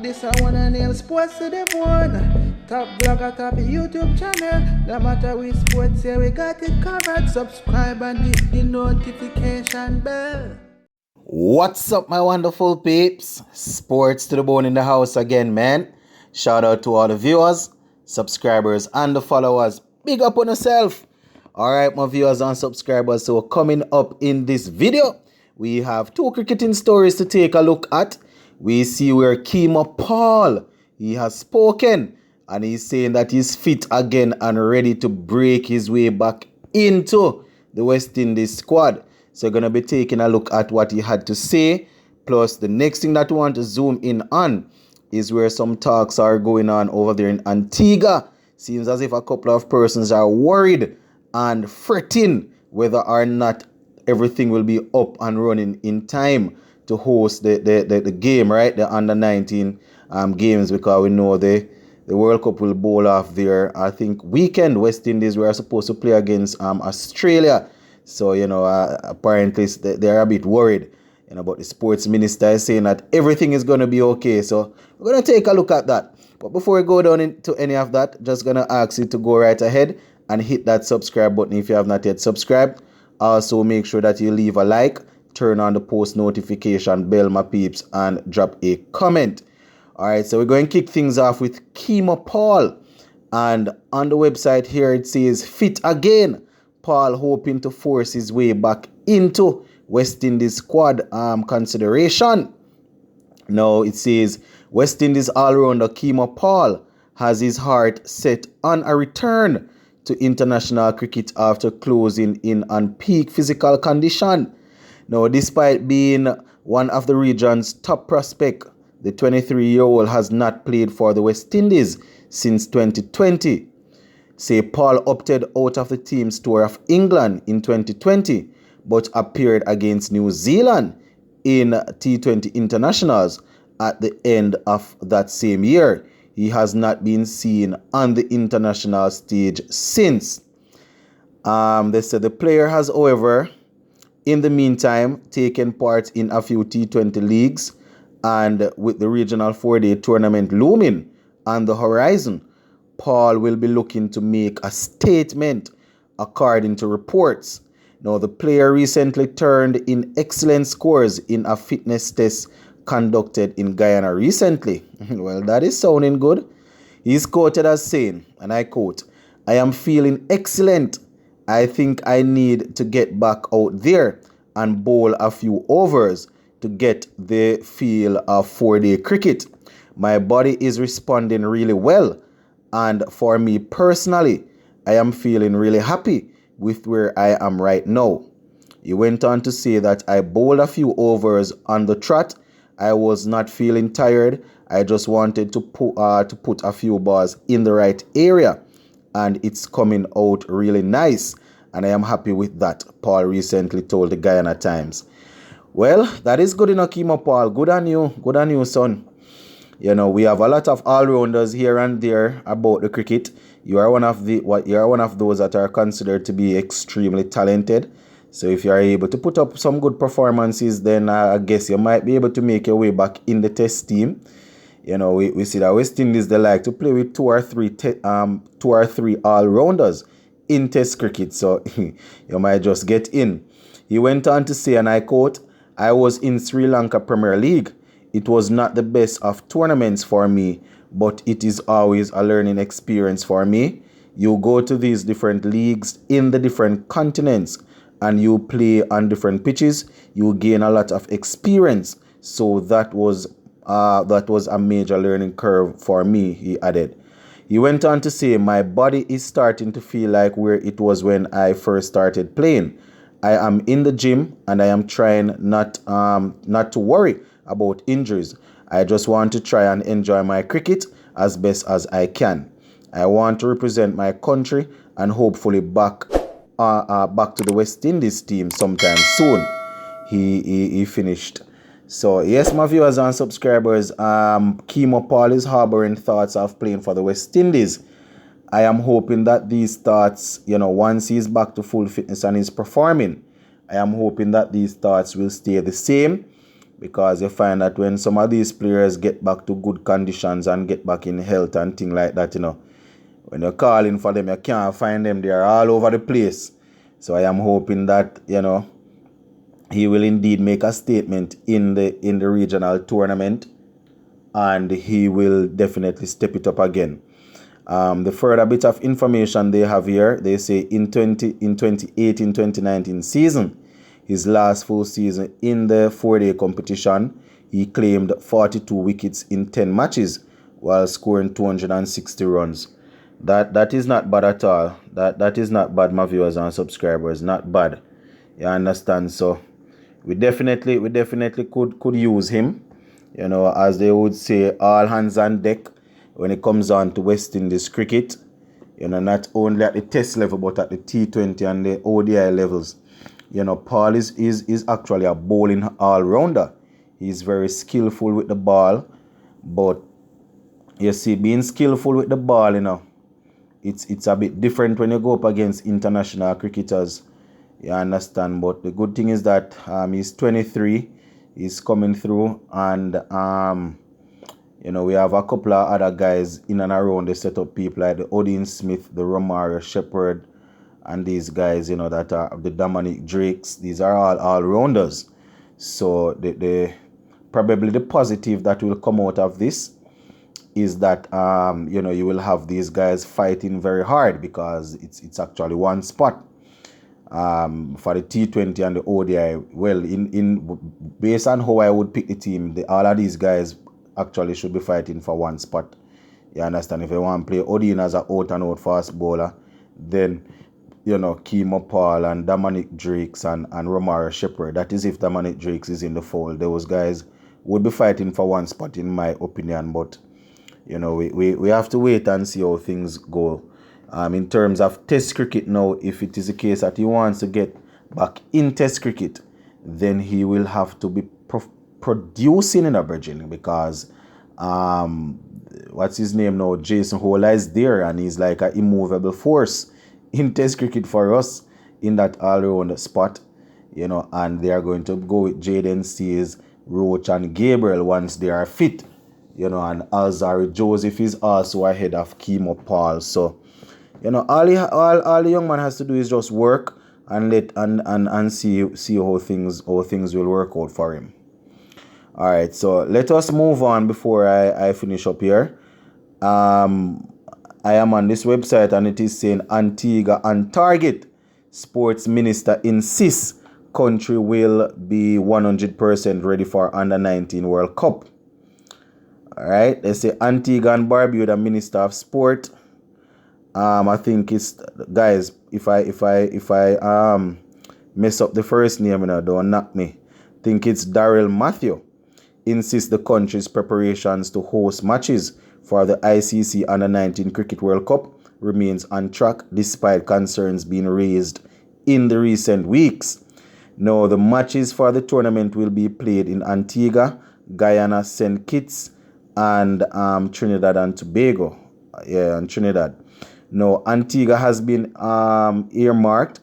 This I wanna nail sports to the bone. Top blogger, top YouTube channel. No matter which sports, here we got it covered. Subscribe and hit the notification bell. What's up, my wonderful peeps? Sports to the bone in the house again, man. Shout out to all the viewers, subscribers, and the followers. Big up on yourself. Alright, my viewers and subscribers. So coming up in this video, we have two cricketing stories to take a look at. We see where Keemo Paul, he has spoken and he's saying that he's fit again and ready to break his way back into the West Indies squad. So we're going to be taking a look at what he had to say. Plus, the next thing that we want to zoom in on is where some talks are going on over there in Antigua. Seems as if a couple of persons are worried and fretting whether or not everything will be up and running in time to host the game, right? The under-19 games, because we know the World Cup will bowl off there. I think weekend. West Indies were supposed to play against Australia. So, apparently they're a bit worried. But the sports minister is saying that everything is going to be okay. So we're going to take a look at that. But before we go down into any of that, just going to ask you to go right ahead and hit that subscribe button if you have not yet subscribed. Also, make sure that you leave a like, turn on the post notification bell, my peeps, and drop a comment. All right, so we're going to kick things off with Keemo Paul. And on the website here, it says, fit again. Paul hoping to force his way back into West Indies squad consideration. Now, it says, West Indies all-rounder Keemo Paul has his heart set on a return to international cricket after closing in on peak physical condition. Now, despite being one of the region's top prospects, the 23-year-old has not played for the West Indies since 2020. Say Paul opted out of the team's tour of England in 2020, but appeared against New Zealand in T20 internationals at the end of that same year. He has not been seen on the international stage since. They said the player has, however, in the meantime, taken part in a few T20 leagues, and with the regional 4-day tournament looming on the horizon, Paul will be looking to make a statement, according to reports. Now, the player recently turned in excellent scores in a fitness test conducted in Guyana recently. Well, that is sounding good. He's quoted as saying, and I quote, "I am feeling excellent. I think I need to get back out there and bowl a few overs to get the feel of 4-day cricket. My body is responding really well. And for me personally, I am feeling really happy with where I am right now." He went on to say that I bowled a few overs on the trot. I was not feeling tired. I just wanted to put a few balls in the right area. And it's coming out really nice. And I am happy with that, Paul recently told the Guyana Times. Well, that is good enough, Keemo Paul. Good on you. Good on you, son. We have a lot of all-rounders here and there about the cricket. You are one of those that are considered to be extremely talented. So if you are able to put up some good performances, then I guess you might be able to make your way back in the test team. We see that West Indies, they like to play with two or three all-rounders in test cricket. So you might just get in. He went on to say, and I quote, "I was in Sri Lanka Premier League. It was not the best of tournaments for me, but it is always a learning experience for me. You go to these different leagues in the different continents and you play on different pitches. You gain a lot of experience. So that was a major learning curve for me," he added. He went on to say, "My body is starting to feel like where it was when I first started playing. I am in the gym and I am trying not to worry about injuries. I just want to try and enjoy my cricket as best as I can. I want to represent my country and hopefully back to the West Indies team sometime soon." He finished. So yes, my viewers and subscribers, Keemo Paul is harboring thoughts of playing for the West Indies. I am hoping that these thoughts, once he's back to full fitness and he's performing, I am hoping that these thoughts will stay the same, because you find that when some of these players get back to good conditions and get back in health and things like that, when you're calling for them, you can't find them. They are all over the place. So I am hoping that, he will indeed make a statement in the regional tournament, and he will definitely step it up again. The further bit of information they have here, they say in 2018-2019 season, his last full season in the 4-day competition, he claimed 42 wickets in 10 matches while scoring 260 runs. That is not bad at all. That is not bad, my viewers and subscribers. Not bad. You understand? So we definitely could use him. As they would say, all hands on deck when it comes on to West Indies cricket. Not only at the Test level but at the T20 and the ODI levels. Paul is actually a bowling all-rounder. He's very skillful with the ball, but you see, being skillful with the ball, it's a bit different when you go up against international cricketers. You understand? But the good thing is that he's 23, he's coming through, and we have a couple of other guys in and around the setup, people like the Odin Smith, the Romario Shepherd, and these guys, that are the Dominic Drakes. These are all rounders. So the probably the positive that will come out of this is that you will have these guys fighting very hard, because it's actually one spot for the T20 and the ODI. Well, in based on how I would pick the team, all of these guys actually should be fighting for one spot. You understand? If you want to play Odin as an out and out fast bowler, then Keemo Paul and Dominic Drakes and Romario Shepherd. That is if Dominic Drakes is in the fold. Those guys would be fighting for one spot, in my opinion. But we have to wait and see how things go. In terms of Test cricket now, if it is the case that he wants to get back in Test cricket, then he will have to be producing in a Virgin, because what's his name now? Jason Hola is there, and he's like an immovable force in Test cricket for us in that all-round spot, and they are going to go with Jaden Seas, Roach, and Gabriel once they are fit, and Alzari Joseph is also ahead of Keemo Paul. So, all the young man has to do is just work and see how things will work out for him. All right, so let us move on before I finish up here. I am on this website, and it is saying Antigua on target. Sports minister insists country will be 100% ready for Under-19 World Cup. All right, they say Antigua and Barbuda Minister of Sport. I think it's, guys, if I mess up the first name, don't knock me. I think it's Daryl Matthew. Insists the country's preparations to host matches for the ICC Under-19 Cricket World Cup remains on track despite concerns being raised in the recent weeks. Now, the matches for the tournament will be played in Antigua, Guyana, St. Kitts, and Trinidad and Tobago. And Trinidad. Now, Antigua has been earmarked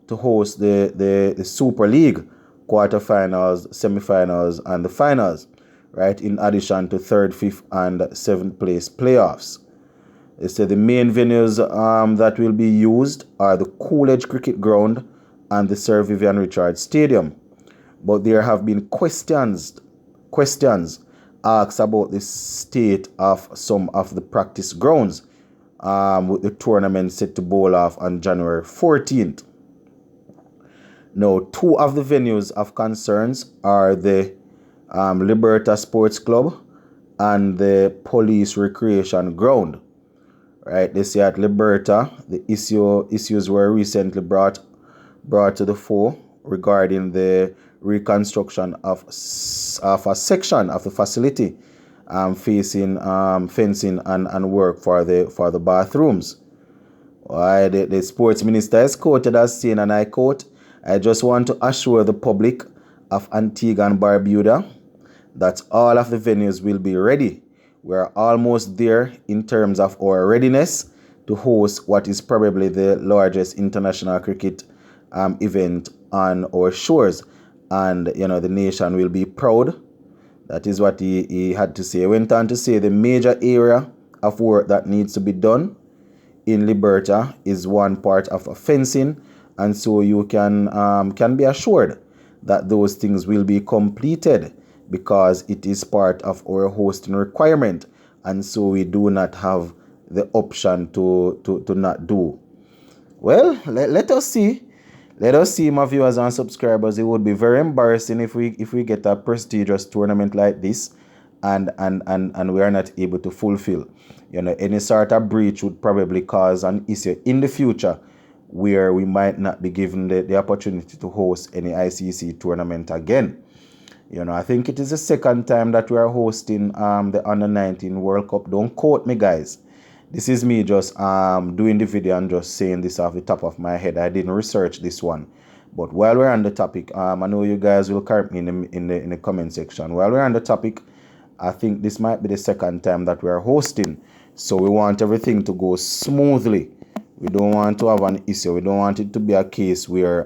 to host the Super League quarterfinals, semifinals, and the finals, right? In addition to 3rd, 5th, and 7th place playoffs. They say the main venues that will be used are the Coolidge Cricket Ground and the Sir Vivian Richards Stadium. But there have been questions asked about the state of some of the practice grounds, with the tournament set to bowl off on January 14th. Now, 2 of the venues of concerns are the Liberta Sports Club and the Police Recreation Ground. Right? They say at Liberta, the issues were recently brought to the fore regarding the reconstruction of a section of the facility facing fencing and work for the bathrooms. The sports minister is quoted as saying, and I quote, "I just want to assure the public of Antigua and Barbuda that all of the venues will be ready. We're almost there in terms of our readiness to host what is probably the largest international cricket event on our shores. And, the nation will be proud That is what he had to say. He went on to say the major area of work that needs to be done in Liberta is one part of fencing, and so you can be assured that those things will be completed because it is part of our hosting requirement, and so we do not have the option to not do. Well, let us see. Let us see, my viewers and subscribers. It would be very embarrassing if we get a prestigious tournament like this and we are not able to fulfill. Any sort of breach would probably cause an issue in the future where we might not be given the opportunity to host any ICC tournament again. I think it is the second time that we are hosting the Under-19 World Cup. Don't quote me, guys. This is me just doing the video and just saying this off the top of my head. I didn't research this one. But while we're on the topic, I know you guys will correct me in the comment section. While we're on the topic, I think this might be the second time that we are hosting. So we want everything to go smoothly. We don't want to have an issue. We don't want it to be a case where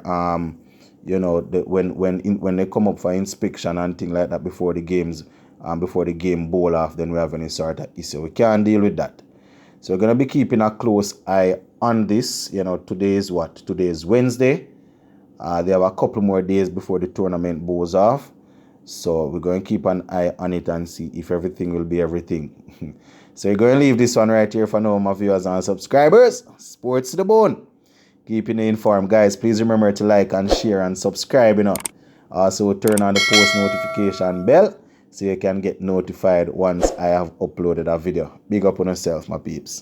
when they come up for inspection and things like that before the games, before the game bowl off, then we have any sort of issue. We can't deal with that. So we're gonna be keeping a close eye on this. Today is what? Today is Wednesday. They have a couple more days before the tournament bowls off. So we're going to keep an eye on it and see if everything will be everything. So we're going to leave this one right here for now, my viewers and subscribers. Sports to the bone. Keeping you informed, guys. Please remember to like and share and subscribe. Also turn on the post notification bell so you can get notified once I have uploaded a video. Big up on yourself, my peeps.